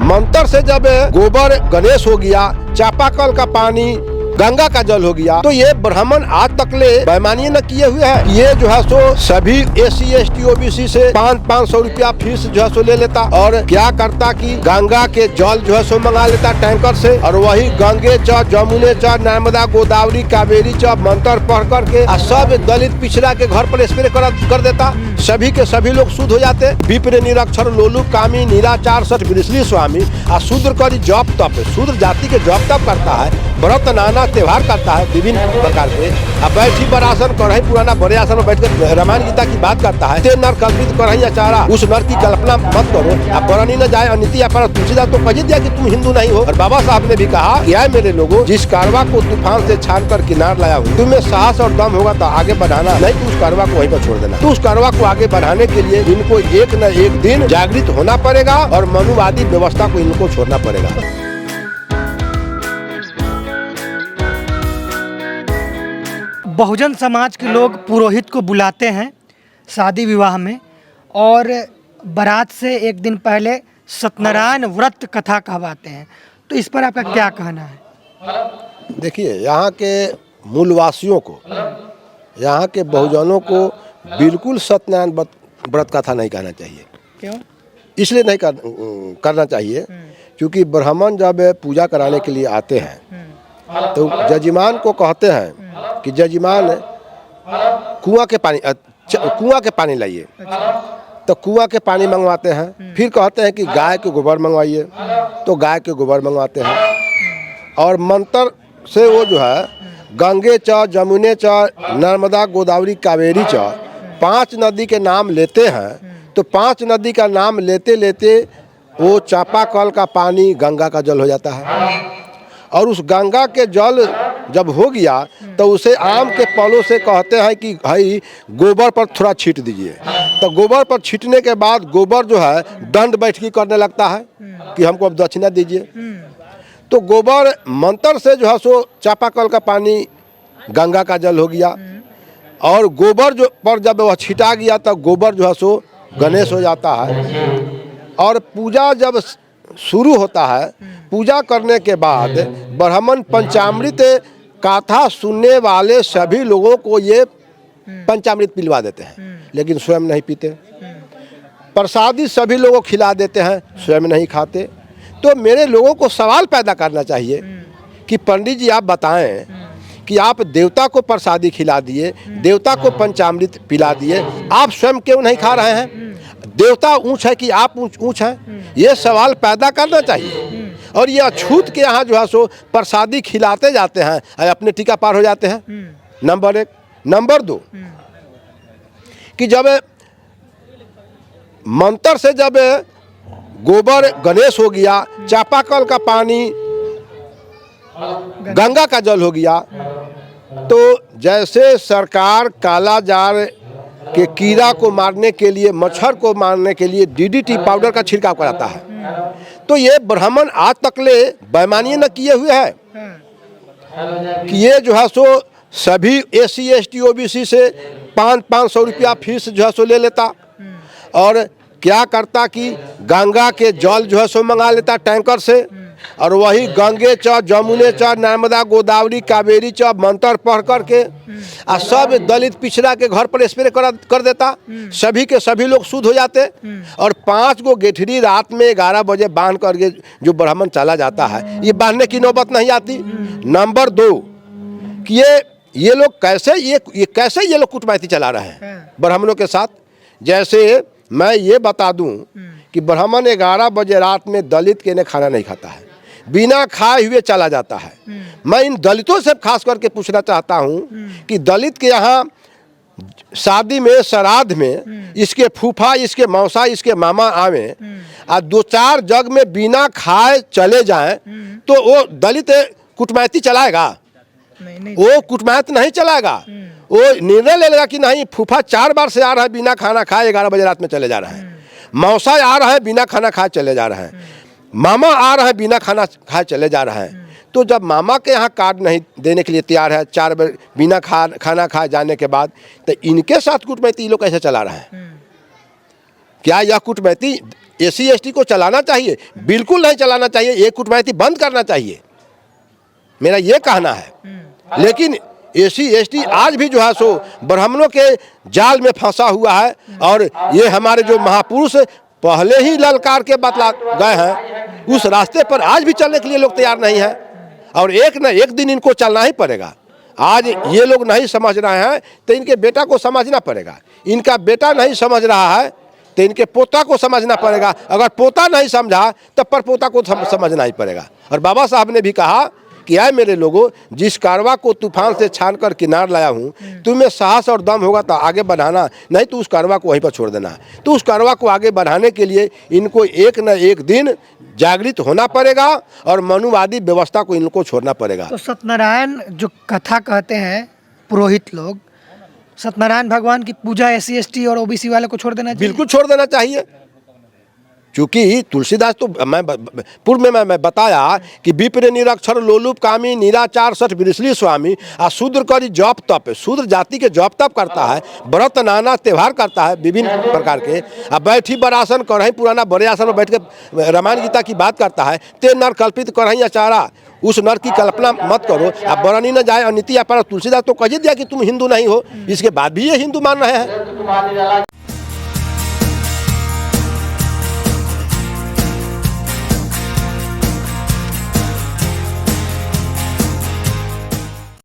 मंत्र से जब गोबर गणेश हो गया, चापाकल का पानी गंगा का जल हो गया, तो ये ब्राह्मण आज तक ले बेईमानी न किए हुए है। ये जो है सो सभी SC ST OBC से 500 रुपया फीस जो है सो ले लेता, और क्या करता कि गंगा के जल जो है सो मंगा लेता टैंकर से, और वही गंगे च जमुने च नर्मदा गोदावरी कावेरी च मंत्र पढ़ करके सब दलित पिछड़ा के घर पर स्प्रे कर देता। सभी के सभी लोग शुद्ध हो जाते। विप्र निरक्षर लोलु कामी निराचार सठ विश्ली स्वामी आ शूद्र करी जप तप, शूद्र जाति के जप तप करता है, व्रत नाना त्योहार करता है विभिन्न प्रकार के। अब बैठी बरासन करही पुराना बड़े आसन में बैठकर रामायण गीता की बात करता है। ते नर कल्पित करही अचारा, उस नर की कल्पना मत करो। अब बरनी न जाए अनिति पर तुलसीदास तो कह दिया कि तुम हिंदू नहीं हो। और बाबा साहब ने भी कहा, क्या मेरे लोगों, जिस कारवा को तूफान से छान कर किनार लाया हूँ, तुम्हें साहस और दम होगा तो आगे बढ़ाना, नहीं तो उस कारवा को वहीं पर छोड़ देना। तो उस कारवा को आगे बढ़ाने के लिए इनको एक न एक दिन जागृत होना पड़ेगा और मनुवादी व्यवस्था को इनको छोड़ना पड़ेगा। बहुजन समाज के लोग पुरोहित को बुलाते हैं शादी विवाह में, और बारात से एक दिन पहले सत्यनारायण व्रत कथा कहवाते हैं। तो इस पर आपका क्या कहना है? देखिए, यहाँ के मूलवासियों को, यहाँ के बहुजनों को बिल्कुल सत्यनारायण व्रत कथा नहीं कहना चाहिए। क्यों? इसलिए नहीं करना चाहिए क्योंकि ब्राह्मण जब पूजा कराने के लिए आते हैं तो जजमान को कहते हैं कि जजमान कुआं के पानी लाइए। तो कुआं के पानी मंगवाते हैं। फिर कहते हैं कि गाय के गोबर मंगवाइए, तो गाय के गोबर मंगवाते हैं। और मंत्र से वो जो है गंगे च जमुने च नर्मदा गोदावरी कावेरी च 5 नदी के नाम लेते हैं। तो 5 नदी का नाम लेते लेते वो चापाकल का पानी गंगा का जल हो जाता है। और उस गंगा के जल जब हो गया तो उसे आम के पलों से कहते हैं कि भाई गोबर पर थोड़ा छीट दीजिए। तो गोबर पर छीटने के बाद गोबर जो है दंड बैठकी करने लगता है कि हमको अब दक्षिणा दीजिए। तो गोबर मंत्र से जो है सो चापाकल का पानी गंगा का जल हो गया, और गोबर जो पर जब वह छिटा गया तब गोबर जो है सो गणेश हो जाता है। और पूजा जब शुरू होता है, पूजा करने के बाद ब्राह्मण पंचामृत कथा सुनने वाले सभी लोगों को ये पंचामृत पिलवा देते हैं, लेकिन स्वयं नहीं पीते। प्रसादी सभी लोगों को खिला देते हैं, स्वयं नहीं खाते। तो मेरे लोगों को सवाल पैदा करना चाहिए कि पंडित जी आप बताएं कि आप देवता को प्रसादी खिला दिए, देवता को पंचामृत पिला दिए, आप स्वयं क्यों नहीं खा रहे हैं? देवता ऊंच है कि आप ऊंच हैं? ये सवाल पैदा करना चाहिए। और ये अछूत के यहाँ जो है सो प्रसादी खिलाते जाते हैं और अपने टीका पार हो जाते हैं। नंबर 1। नंबर 2 कि जब मंत्र से जब गोबर गणेश हो गया, चापाकल का पानी गंगा का जल हो गया, तो जैसे सरकार काला जार के कीड़ा को मारने के लिए, मच्छर को मारने के लिए DDT पाउडर का छिड़काव कराता है, तो ये ब्राह्मण आज तक ले बेईमानी न किए हुए है कि ये जो है सो सभी SC ST OBC से 500 रुपया फीस जो है सो ले लेता, और क्या करता कि गंगा के जल जो है सो मंगा लेता टैंकर से, और वही गंगे च जमुने च नर्मदा गोदावरी कावेरी च मंत्र पढ़ करके सब दलित पिछड़ा के घर पर स्प्रे कर देता। सभी के सभी लोग शुद्ध हो जाते। और 5 गो गेठरी रात में 11 बजे बांध करके जो ब्राह्मण चला जाता है, ये बांधने की नौबत नहीं आती। नंबर 2 कि ये लोग कैसे ये लोग कुटमैती चला रहे हैं ब्राह्मणों के साथ। जैसे मैं ये बता दूं कि ब्राह्मण 11 बजे रात में दलित के ने खाना नहीं खाता है, बिना खाए हुए चला जाता है। मैं इन दलितों से खास करके पूछना चाहता हूं कि दलित के यहाँ शादी में, श्राद्ध में इसके फूफा, इसके मौसा, इसके मामा आवे और 2-4 जग में बिना खाए चले जाएं, तो वो दलित कुटमैती चलाएगा? नहीं। वो कुटमैत नहीं चलाएगा। वो निर्णय ले लेगा कि नहीं, फूफा 4 बार से आ रहा है बिना खाना खाए, 11 बजे रात में चले जा रहा है। मौसा आ रहा है बिना खाना खाए चले जा रहा है। मामा आ रहा है बिना खाना खाए चले जा रहा है। तो जब मामा के यहाँ कार्ड नहीं देने के लिए तैयार है 4 बार बिना खाना खाए जाने के बाद, तो इनके साथ कुटमैती ये लोग कैसे चला रहा है? क्या यह कुटमैती SC ST को चलाना चाहिए, बिल्कुल नहीं चलाना चाहिए, ये कुटमैती बंद करना चाहिए, मेरा ये कहना है। लेकिन SC ST आज भी जो है सो ब्राह्मणों के जाल में फंसा हुआ है, और ये हमारे जो महापुरुष पहले ही ललकार के बतला गए हैं, उस रास्ते पर आज भी चलने के लिए लोग तैयार नहीं हैं, और एक न एक दिन इनको चलना ही पड़ेगा। आज ये लोग नहीं समझ रहे हैं तो इनके बेटा को समझना पड़ेगा, इनका बेटा नहीं समझ रहा है तो इनके पोता को समझना पड़ेगा, अगर पोता नहीं समझा तो परपोता को समझना ही पड़ेगा। और बाबा साहब ने भी कहा कि आए मेरे लोगों, जिस कारवा को तूफान से छान कर किनार लाया हूँ, तुम्हें साहस और दम होगा तो आगे बढ़ाना, नहीं तो उस कारवा को वहीं पर छोड़ देना। तो उस कारवा को आगे बढ़ाने के लिए इनको एक न एक दिन जागृत होना पड़ेगा, और मनुवादी व्यवस्था को इनको छोड़ना पड़ेगा। तो सत्यनारायण जो कथा कहते हैं पुरोहित लोग, सत्यनारायण भगवान की पूजा SC ST और OBC वाले को छोड़ देना चाहिए? बिल्कुल छोड़ देना चाहिए, क्योंकि तुलसीदास तो मैं पूर्व में मैं बताया कि विप्र निरक्षर लोलुप कामी निराचार सठ विरसली स्वामी, आ शूद्र करी जप तप, शूद्र जाति के जप तप करता है, व्रत नाना त्यौहार करता है विभिन्न प्रकार के, अब बैठी बरासन करही पुराना बड़े आसन में बैठ के रामायण गीता की बात करता है, ते नर कल्पित करही अचारा, उस नर की कल्पना मत करो, अब बरनी न जाए अनिति अपार। तुलसीदास तो कह दिया कि तुम हिंदू नहीं हो, इसके बाद भी ये हिंदू मान रहे हैं।